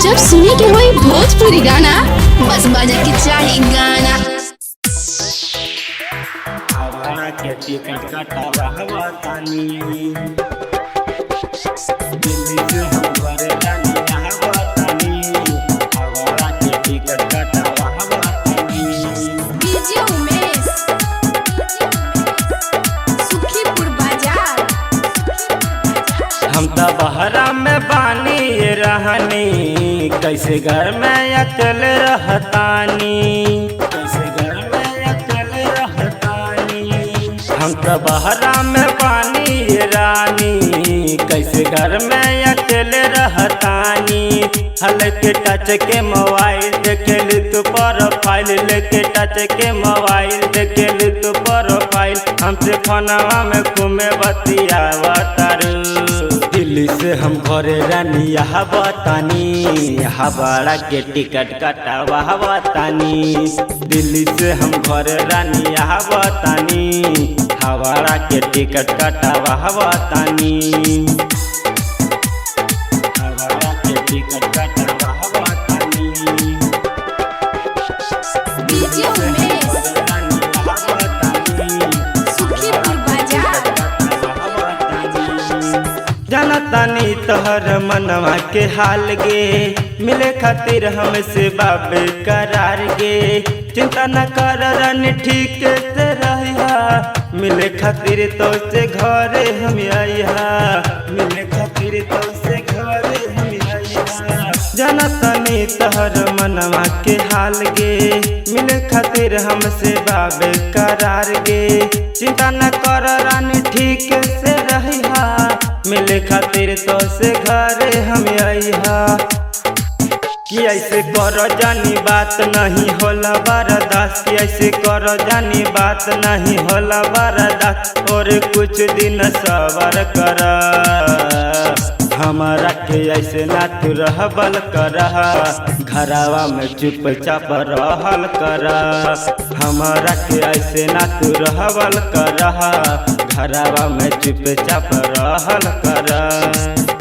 जब सुने के होई भोजपुरी गाना बस बजे के चाही गाना। हवाना के टिकट कटावा हवा तानी दिल्ली से हम घरे जानी हवा तानी। हवाना के टिकट कटावा हवा तानी। डीजे उमेश सुखीपुर बाजार। हम तो बहरा में बानी रहनी कैसे घर में अकेले रहतानी। कैसे घर में अकेले रहतानी। हम तो बहरा में बानी रानी कैसे घर में अकेले रहतानी। लेके टच के मोबाइल देखे ली तू प्रोफाइल। लेके टच के मोबाइल देखे ली तू प्रोफाइल। हमसे फोनवा में घूमे बतियावा तारू। दिल्ली से हम घरे रानी यहाँ बतानी। यहाँ बड़ा के टिकट कटावा हवा तानी। दिल्ली से हम घरे रानी यहाँ बतानी। हवाड़ा के टिकट कटावा हवा तानी। हवाड़ा के टिकट कटावा हवा तानी। डीजे उमेश सुखीपुर बाजार। जनतानी तोहर मनवा के हाल गे मिले खातिर हमसे बाबे करार गे। चिंता न कर रानी ठीक से रहिया मिले खातिर तो से घरे हम आइहा। मिले खातिर तो से घरे हम आइहा। जनतानी तोहर मनवा के हाल गे मिले खातिर हमसे बाबे करार गे। चिंता न कर रानी ठीक से रहिया मिले खातिर तो से घरे हम आइहा। कि ऐसे करो जानी बात नहीं होला बर्दाश्त। कि ऐसे करो जानी बात नहीं होला बर्दाश्त। और कुछ दिन सबर कर हमारा के ऐसे ना तू रहबल कर। घरवा में चुपचाप रहल कर। हमारा के ऐसे ना तू रहबल कर। घरवा में चुपचाप रहल कर।